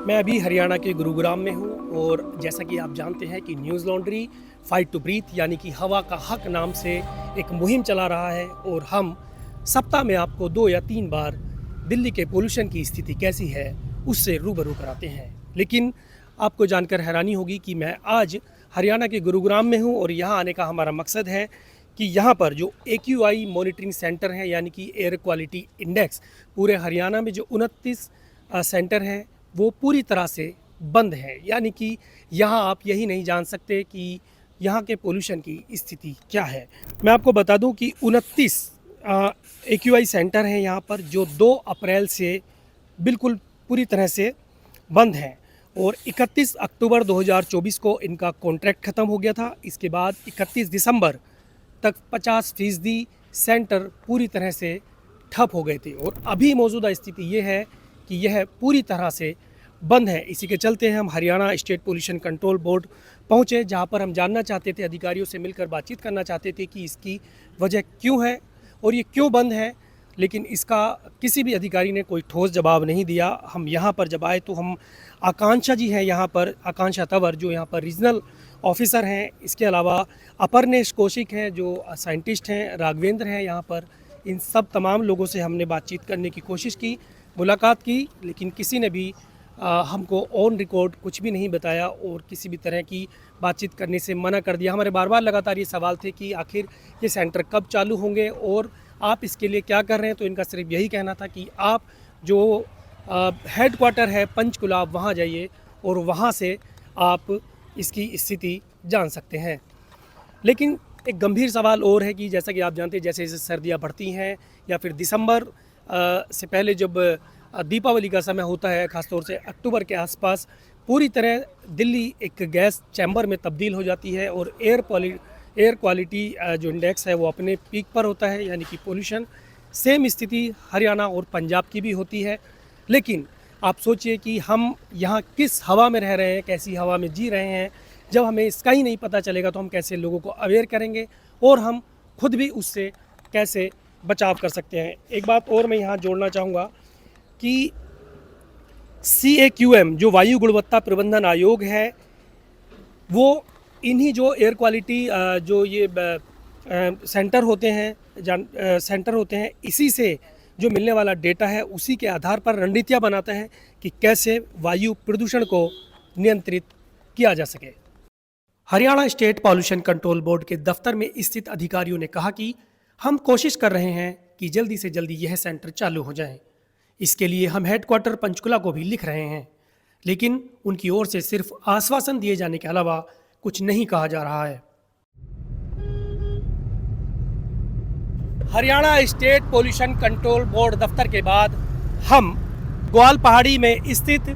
मैं अभी हरियाणा के गुरुग्राम में हूँ और जैसा कि आप जानते हैं कि Newslaundry fight to breathe यानी कि हवा का हक नाम से एक मुहिम चला रहा है और हम सप्ताह में आपको 2 या 3 बार दिल्ली के पोल्यूशन की स्थिति कैसी है उससे रूबरू कराते हैं। लेकिन आपको जानकर हैरानी होगी कि मैं आज हरियाणा के गुरुग्राम में हूँ और यहाँ आने का हमारा मकसद है कि यहाँ पर जो AQI मॉनिटरिंग सेंटर है यानी कि एयर क्वालिटी इंडेक्स, पूरे हरियाणा में जो 29 सेंटर हैं वो पूरी तरह से बंद है। यानी कि यहाँ आप यही नहीं जान सकते कि यहाँ के पोल्यूशन की स्थिति क्या है। मैं आपको बता दूं कि 29 AQI सेंटर हैं यहाँ पर जो 2 अप्रैल से बिल्कुल पूरी तरह से बंद हैं और 31 अक्टूबर 2024 को इनका कॉन्ट्रैक्ट ख़त्म हो गया था। इसके बाद 31 दिसंबर तक 50% सेंटर पूरी तरह से ठप हो गए थे और अभी मौजूदा स्थिति ये है कि यह पूरी तरह से बंद है। इसी के चलते हम Haryana state pollution control board पहुंचे, जहां पर हम जानना चाहते थे, अधिकारियों से मिलकर बातचीत करना चाहते थे कि इसकी वजह क्यों है और ये क्यों बंद है। लेकिन इसका किसी भी अधिकारी ने कोई ठोस जवाब नहीं दिया। हम यहाँ पर जब आए तो हम आकांक्षा जी हैं यहाँ पर, आकांक्षा तंवर जो यहाँ पर रीजनल ऑफिसर हैं, इसके अलावा अपर्नेश कौशिक हैं जो साइंटिस्ट हैं, राघवेंद्र हैं यहाँ पर, इन सब तमाम लोगों से हमने बातचीत करने की कोशिश की, मुलाकात की, लेकिन किसी ने भी हमको ऑन रिकॉर्ड कुछ भी नहीं बताया और किसी भी तरह की बातचीत करने से मना कर दिया। हमारे बार बार लगातार ये सवाल थे कि आखिर ये सेंटर कब चालू होंगे और आप इसके लिए क्या कर रहे हैं। तो इनका सिर्फ यही कहना था कि आप जो हेड क्वार्टर है पंचकुला, आप वहाँ जाइए और वहाँ से आप इसकी स्थिति जान सकते हैं। लेकिन एक गंभीर सवाल और है कि जैसा कि आप जानते हैं, जैसे जैसे सर्दियाँ बढ़ती हैं या फिर दिसंबर से पहले जब दीपावली का समय होता है, ख़ासतौर से अक्टूबर के आसपास, पूरी तरह दिल्ली एक गैस चैम्बर में तब्दील हो जाती है और एयर क्वालिटी जो इंडेक्स है वो अपने पीक पर होता है, यानी कि पोल्यूशन। सेम स्थिति हरियाणा और पंजाब की भी होती है। लेकिन आप सोचिए कि हम यहाँ किस हवा में रह रहे हैं, कैसी हवा में जी रहे हैं। जब हमें इसका ही नहीं पता चलेगा तो हम कैसे लोगों को अवेयर करेंगे और हम खुद भी उससे कैसे बचाव कर सकते हैं। एक बात और मैं यहाँ जोड़ना चाहूँगा कि CAQM जो वायु गुणवत्ता प्रबंधन आयोग है, वो इन्हीं जो एयर क्वालिटी जो ये सेंटर होते हैं, इसी से जो मिलने वाला डेटा है उसी के आधार पर रणनीतियाँ बनाते हैं कि कैसे वायु प्रदूषण को नियंत्रित किया जा सके। Haryana state pollution control board के दफ्तर में स्थित अधिकारियों ने कहा कि हम कोशिश कर रहे हैं कि जल्दी से जल्दी यह सेंटर चालू हो जाए। इसके लिए हम हेडक्वार्टर पंचकुला को भी लिख रहे हैं, लेकिन उनकी ओर से सिर्फ आश्वासन दिए जाने के अलावा कुछ नहीं कहा जा रहा है। Haryana state pollution control board दफ्तर के बाद हम ग्वाल पहाड़ी में स्थित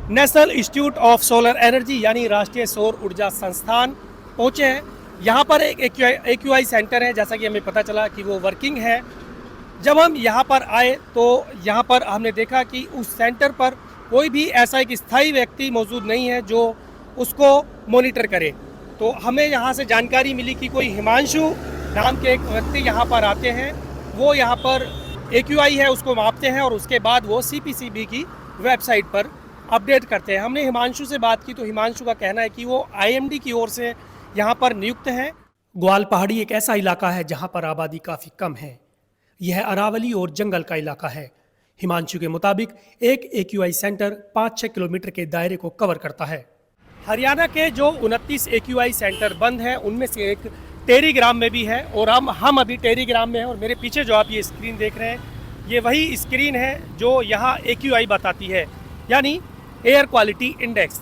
national institute of solar energy यानी राष्ट्रीय सौर ऊर्जा संस्थान पहुँचे हैं। यहाँ पर एक AQI सेंटर है, जैसा कि हमें पता चला कि वो वर्किंग है। जब हम यहाँ पर आए तो यहाँ पर हमने देखा कि उस सेंटर पर कोई भी ऐसा एक स्थायी व्यक्ति मौजूद नहीं है जो उसको मॉनिटर करे। तो हमें यहाँ से जानकारी मिली कि कोई हिमांशु नाम के एक व्यक्ति यहाँ पर आते हैं, वो यहाँ पर AQI है उसको मापते हैं और उसके बाद वो CPCB की वेबसाइट पर अपडेट करते हैं। हमने हिमांशु से बात की तो हिमांशु का कहना है कि वो IMD की ओर से यहाँ पर नियुक्त हैं। ग्वाल पहाड़ी एक ऐसा इलाका है जहाँ पर आबादी काफ़ी कम है। यह अरावली और जंगल का इलाका है। हिमांशु के मुताबिक एक AQI सेंटर 5-6 किलोमीटर के दायरे को कवर करता है। हरियाणा के जो 29 AQI सेंटर बंद हैं उनमें से एक टेरी ग्राम में भी है और हम अभी टेरी ग्राम में हैं और मेरे पीछे जो आप ये स्क्रीन देख रहे हैं ये वही स्क्रीन है जो यहाँ AQI बताती है, यानी एयर क्वालिटी इंडेक्स।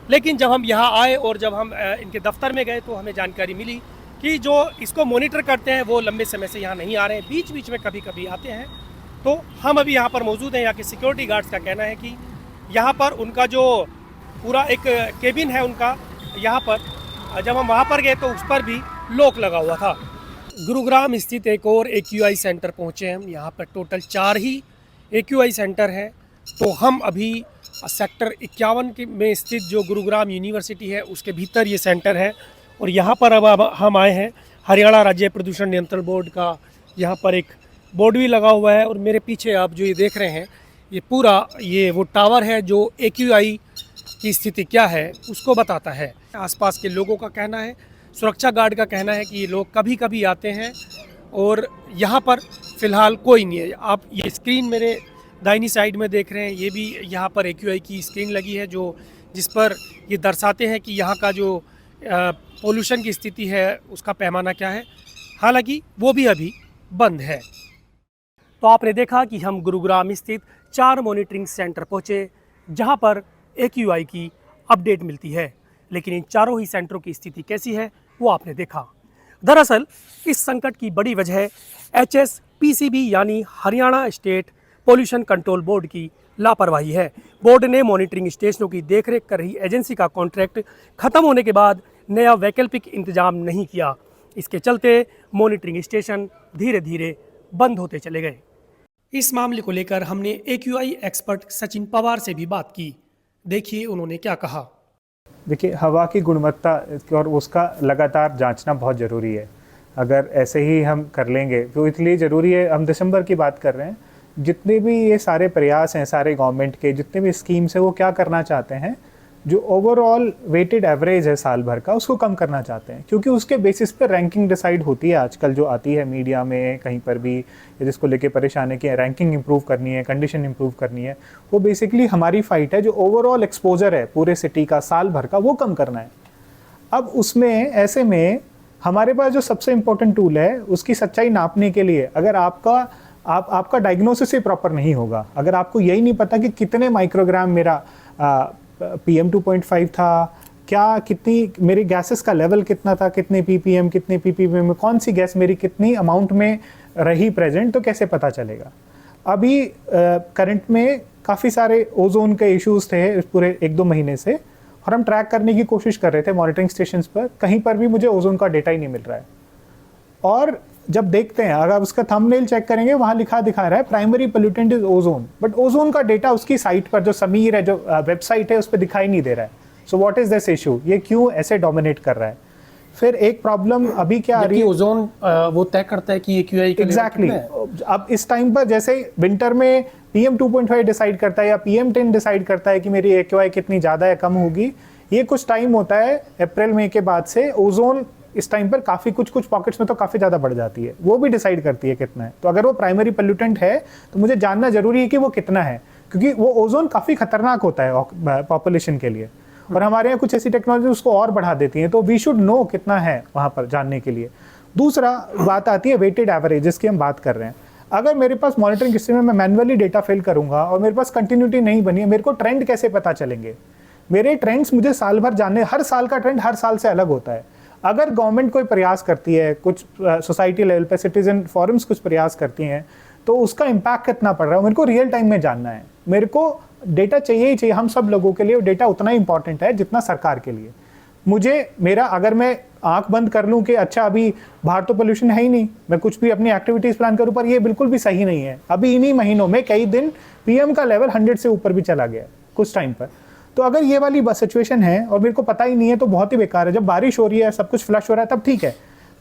लेकिन जब हम यहाँ आए और जब हम इनके दफ्तर में गए तो हमें जानकारी मिली कि जो इसको मॉनिटर करते हैं वो लंबे समय से यहाँ नहीं आ रहे हैं, बीच बीच में कभी कभी आते हैं। तो हम अभी यहाँ पर मौजूद हैं। यहाँ के सिक्योरिटी गार्ड्स का कहना है कि यहाँ पर उनका जो पूरा एक केबिन है उनका, यहाँ पर जब हम वहाँ पर गए तो उस पर भी लॉक लगा हुआ था। गुरुग्राम स्थित एक और AQI सेंटर पहुँचे हम। यहाँ पर टोटल 4 ही AQI सेंटर हैं। तो हम अभी सेक्टर 51 में स्थित जो गुरुग्राम यूनिवर्सिटी है उसके भीतर ये सेंटर है और यहाँ पर अब हम आए हैं। हरियाणा राज्य प्रदूषण नियंत्रण बोर्ड का यहाँ पर एक बोर्ड भी लगा हुआ है और मेरे पीछे आप जो ये देख रहे हैं ये पूरा वो टावर है जो AQI की स्थिति क्या है उसको बताता है। आसपास के लोगों का कहना है, सुरक्षा गार्ड का कहना है कि ये लोग कभी कभी आते हैं और यहाँ पर फ़िलहाल कोई नहीं है। आप ये स्क्रीन मेरे दाहिनी साइड में देख रहे हैं, ये भी यहाँ पर AQI की स्क्रीन लगी है जो जिस पर ये दर्शाते हैं कि यहाँ का जो पोल्यूशन की स्थिति है उसका पैमाना क्या है। हालांकि वो भी अभी बंद है। तो आपने देखा कि हम गुरुग्राम स्थित 4 मॉनिटरिंग सेंटर पहुँचे जहाँ पर AQI की अपडेट मिलती है, लेकिन इन चारों ही सेंटरों की स्थिति कैसी है वो आपने देखा। दरअसल इस संकट की बड़ी वजह HSPCB यानी Haryana state pollution control board की लापरवाही है। बोर्ड ने मॉनिटरिंग स्टेशनों की देखरेख कर रही एजेंसी का कॉन्ट्रैक्ट खत्म होने के बाद नया वैकल्पिक इंतजाम नहीं किया। इसके चलते मॉनिटरिंग स्टेशन धीरे धीरे बंद होते चले गए। इस मामले को लेकर हमने AQI एक्सपर्ट सचिन पवार से भी बात की। देखिए उन्होंने क्या कहा। देखिए, हवा की गुणवत्ता और उसका लगातार जांचना बहुत ज़रूरी है। अगर ऐसे ही हम कर लेंगे तो इसलिए ज़रूरी है, हम दिसंबर की बात कर रहे हैं, जितने भी ये सारे प्रयास हैं सारे गवर्नमेंट के, जितने भी स्कीम्स हैं, वो क्या करना चाहते हैं, जो ओवरऑल वेटेड एवरेज है साल भर का उसको कम करना चाहते हैं, क्योंकि उसके बेसिस पर रैंकिंग डिसाइड होती है। आजकल जो आती है मीडिया में कहीं पर भी, जिसको लेके परेशान है कि रैंकिंग इंप्रूव करनी है, कंडीशन इंप्रूव करनी है, वो बेसिकली हमारी फाइट है। जो ओवरऑल एक्सपोजर है पूरे सिटी का साल भर का, वो कम करना है। अब उसमें ऐसे में हमारे पास जो सबसे इम्पोर्टेंट टूल है उसकी सच्चाई नापने के लिए, अगर आपका डायग्नोसिस ही प्रॉपर नहीं होगा, अगर आपको यही नहीं पता कि कितने माइक्रोग्राम मेरा PM 2.5 था, क्या कितनी मेरी गैसेस का लेवल कितना था, कितने ppm कितने ppm में कौन सी गैस मेरी कितनी अमाउंट में रही प्रेजेंट, तो कैसे पता चलेगा। अभी करंट में काफ़ी सारे ओजोन के इश्यूज थे इस पूरे 1-2 महीने से, और हम ट्रैक करने की कोशिश कर रहे थे मॉनिटरिंग स्टेशंस पर, कहीं पर भी मुझे ओजोन का डेटा ही नहीं मिल रहा है। और जब देखते हैं, अगर उसका थंबनेल चेक करेंगे, वहाँ दिखा रहा है primary pollutant is ozone, but ozone का डेटा उसकी साइट पर, जो समीर है, जो वेबसाइट है, उस पर दिखाई नहीं दे रहा है। So what is this issue, ये क्यों ऐसे डोमिनेट कर रहा है। फिर एक प्रॉब्लम अभी क्या आ रही है, ओजोन वो तय करता है कि AQI एग्जैक्टली। अब इस टाइम पर जैसे विंटर में PM 2.5 डिसाइड करता है या PM 10 डिसाइड करता है कि मेरी AQI कितनी ज़्यादा या कम होगी, ये कुछ टाइम होता है अप्रैल मई के बाद से ओजोन इस टाइम पर काफ़ी कुछ पॉकेट्स में तो काफ़ी ज़्यादा बढ़ जाती है, वो भी डिसाइड करती है कितना है। तो अगर वो प्राइमरी पोल्यूटेंट है तो मुझे जानना जरूरी है कि वो कितना है, क्योंकि वो ओजोन काफ़ी खतरनाक होता है पॉपुलेशन के लिए, और हमारे यहाँ कुछ ऐसी टेक्नोलॉजी उसको और बढ़ा देती हैं, तो वी शुड नो कितना है वहाँ पर जानने के लिए। दूसरा बात आती है वेटेड एवरेज, जिसकी हम बात कर रहे हैं। अगर मेरे पास मॉनिटरिंग सिस्टम में मैं मैनुअली डेटा फिल करूँगा और मेरे पास कंटिन्यूटी नहीं बनी है, मेरे को ट्रेंड कैसे पता चलेंगे। मेरे ट्रेंड्स मुझे साल भर जानने, हर साल का ट्रेंड हर साल से अलग होता है। अगर गवर्नमेंट कोई प्रयास करती है, कुछ सोसाइटी लेवल पे सिटीजन फोरम्स कुछ प्रयास करती हैं, तो उसका इम्पैक्ट कितना पड़ रहा है मेरे को रियल टाइम में जानना है। मेरे को डेटा चाहिए ही चाहिए, हम सब लोगों के लिए डेटा उतना ही इंपॉर्टेंट है जितना सरकार के लिए। मुझे मेरा, अगर मैं आंख बंद कर लूं कि अच्छा अभी बाहर तो पोल्यूशन है ही नहीं, मैं कुछ भी अपनी एक्टिविटीज प्लान करूं, पर ये बिल्कुल भी सही नहीं है। अभी इन्हीं महीनों में कई दिन PM का लेवल 100 से ऊपर भी चला गया कुछ टाइम पर। तो अगर ये वाली सिचुएशन है और मेरे को पता ही नहीं है तो बहुत ही बेकार है। जब बारिश हो रही है, सब कुछ फ्लश हो रहा है, तब ठीक है,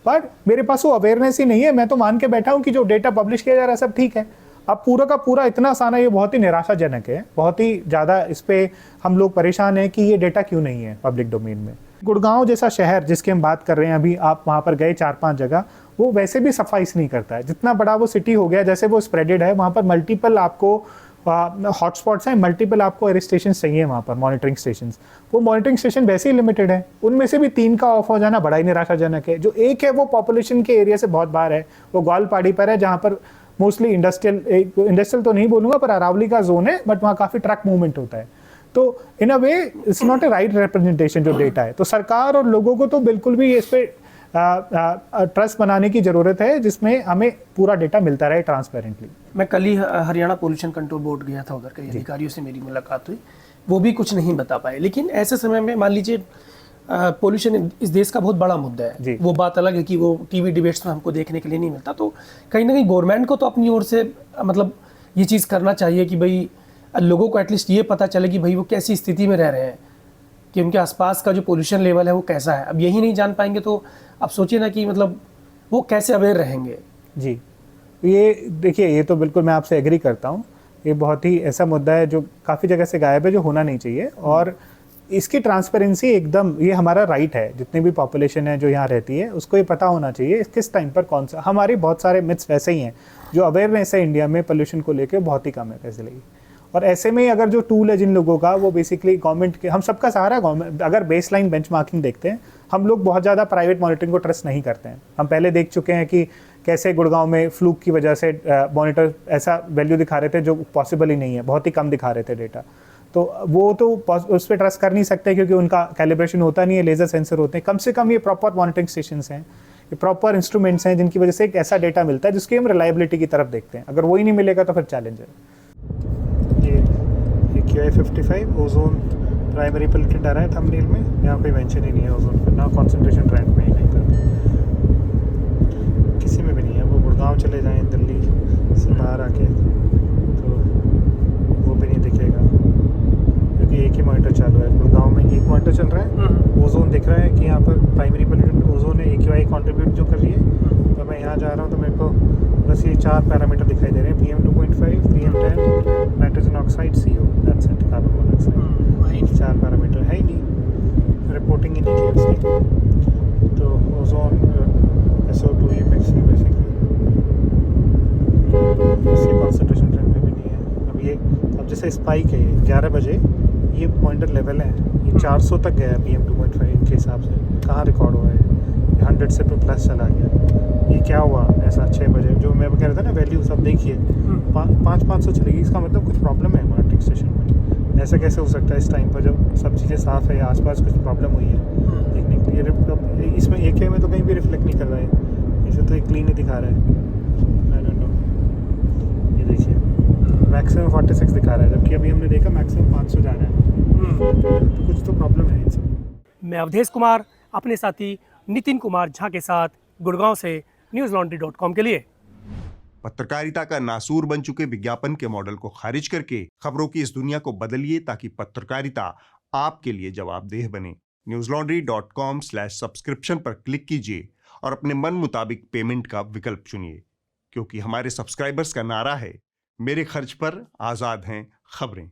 पर मेरे पास वो अवेयरनेस ही नहीं है। मैं तो मान के बैठा हूँ कि जो डेटा पब्लिश किया जा रहा है सब ठीक है। अब पूरा का पूरा इतना आसान है, ये बहुत ही निराशाजनक है, बहुत ही ज़्यादा इस पर हम लोग परेशान हैं कि ये डेटा क्यों नहीं है पब्लिक डोमेन में। गुड़गांव जैसा शहर जिसकी हम बात कर रहे हैं, अभी आप वहाँ पर गए 4-5 जगह, वो वैसे भी सफाइस नहीं करता है। जितना बड़ा वो सिटी हो गया, जैसे वो स्प्रेडेड है, वहाँ पर मल्टीपल आपको हॉटस्पॉट्स हैं, मल्टीपल आपको एयर स्टेशन चाहिए वहाँ पर, मॉनिटरिंग स्टेशन। वो मॉनिटरिंग स्टेशन वैसे ही लिमिटेड है, उनमें से भी 3 का ऑफ हो जाना बड़ा ही निराशाजनक है। जो एक है वो पॉपुलेशन के एरिया से बहुत बाहर है, वो ग्वालपाड़ी पर है, जहाँ पर मोस्टली इंडस्ट्रियल तो नहीं बोलूँगा, पर अरावली का जोन है, बट वहाँ काफ़ी ट्रक मूवमेंट होता है। तो in a way it's not a right representation जो डेटा है। तो सरकार और लोगों को तो बिल्कुल भी इस पर ट्रस्ट बनाने की ज़रूरत है, जिसमें हमें पूरा डेटा मिलता रहे ट्रांसपेरेंटली। मैं कल ही हरियाणा पोल्यूशन कंट्रोल बोर्ड गया था, उधर के अधिकारियों से मेरी मुलाकात हुई, वो भी कुछ नहीं बता पाए। लेकिन ऐसे समय में मान लीजिए पोल्यूशन इस देश का बहुत बड़ा मुद्दा है, वो बात अलग है कि वो टीवी डिबेट्स में हमको देखने के लिए नहीं मिलता। तो कहीं ना कहीं गवर्नमेंट को तो अपनी ओर से मतलब ये चीज़ करना चाहिए कि भाई लोगों को एटलीस्ट ये पता चले कि भाई वो कैसी स्थिति में रह रहे हैं, कि उनके आसपास का जो पोल्यूशन लेवल है वो कैसा है। अब यही नहीं जान पाएंगे तो आप सोचिए ना कि मतलब वो कैसे अवेयर रहेंगे। जी, ये देखिए, ये तो बिल्कुल मैं आपसे एग्री करता हूँ, ये बहुत ही ऐसा मुद्दा है जो काफ़ी जगह से गायब है, जो होना नहीं चाहिए। और इसकी ट्रांसपेरेंसी एकदम, ये हमारा राइट है, जितनी भी पॉपुलेशन है जो यहाँ रहती है उसको ये पता होना चाहिए किस टाइम पर कौन सा। हमारे बहुत सारे मिथ्स वैसे ही हैं, जो अवेयरनेस है इंडिया में पोल्यूशन को लेकर बहुत ही कम है वैसे लगी। और ऐसे में अगर जो टूल है जिन लोगों का, वो बेसिकली गवर्नमेंट के, हम सबका सहारा गवर्नमेंट। अगर बेस लाइन बेंचमार्किंग देखते हैं, हम लोग बहुत ज़्यादा प्राइवेट मॉनिटरिंग को ट्रस्ट नहीं करते हैं। हम पहले देख चुके हैं कि कैसे गुड़गांव में फ्लूक की वजह से मॉनिटर ऐसा वैल्यू दिखा रहे थे जो पॉसिबल ही नहीं है, बहुत ही कम दिखा रहे थे डेटा। तो वो तो उस पर ट्रस्ट कर नहीं सकते क्योंकि उनका कैलिब्रेशन होता नहीं है, लेज़र सेंसर होते हैं। कम से कम ये प्रॉपर मॉनिटरिंग स्टेशंस हैं, ये प्रॉपर इंस्ट्रूमेंट्स हैं जिनकी वजह से एक ऐसा डेटा मिलता है जिसकी हम रिलायबिलिटी की तरफ देखते हैं। अगर वही नहीं मिलेगा तो फिर चैलेंज है। ये QI 55 ओजोन प्राइमरी पोल्यूटेंट आ रहा है थंबनेल में, यहाँ कोई मेंशन ही नहीं है ओजोन का, ना कॉन्सेंट्रेशन ट्रेंड में ही कहीं पर, किसी में भी नहीं है। वो गुड़गांव चले जाएँ दिल्ली से बाहर आके तो वो भी नहीं दिखेगा, क्योंकि एक ही मॉनिटर चालू है। गुड़गांव में एक मॉनिटर चल रहा है, ओजोन दिख रहा है कि यहाँ पर प्राइमरी पोल्यूटेंट ओजोन है, AQI कंट्रीब्यूट जो कर रही है। तो मैं यहाँ जा रहा हूँ तो मेरे को बस ये 4 पैरामीटर दिखाई दे रहे हैं, PM2.5, PM10, nitrogen oxide, CO, that's it, carbon monoxide. 4 parameter है ही नहीं, रिपोर्टिंग ही नहीं की उसकी। तो ओजोन SO2 ये मिक्स है बेसिकली, इसकी कॉन्सेंट्रेशन ट्रेंड में भी नहीं है। अब जैसे स्पाइक है 11 बजे, ये पॉइंटर लेवल है, ये 400 तक गया है PM2.5 के हिसाब से। कहाँ रिकॉर्ड हुआ है? 100 से प्लस चला गया। ये क्या हुआ ऐसा 6 बजे, जो मैं कह रहा था ना वैल्यू सब देखिए 500 चलेगी, इसका मतलब कुछ प्रॉब्लम है मॉनिटरिंग स्टेशन में। ऐसा कैसे हो सकता है इस टाइम पर जब सब चीज़ें साफ़ है, आसपास कुछ प्रॉब्लम हुई है देखने के लिए। इसमें AQI में तो कहीं भी रिफ्लेक्ट नहीं कर रहा है, इसे तो एक क्लीन ही दिखा रहा है। आई डोंट नो, ये देखिए मैक्सिमम 46 दिखा रहा है, जबकि अभी हमने देखा मैक्सिमम 500 जा रहा है। तो कुछ तो प्रॉब्लम है इनसे। मैं अवधेश कुमार अपने साथी नितिन कुमार झा के साथ गुड़गांव से newslaundry.com के लिए। पत्रकारिता का नासूर बन चुके विज्ञापन के मॉडल को खारिज करके खबरों की इस दुनिया को बदलिए, ताकि पत्रकारिता आपके लिए जवाबदेह बने। newslaundry.com/सब्सक्रिप्शन पर क्लिक कीजिए और अपने मन मुताबिक पेमेंट का विकल्प चुनिए, क्योंकि हमारे सब्सक्राइबर्स का नारा है, मेरे खर्च पर आजाद हैं खबरें।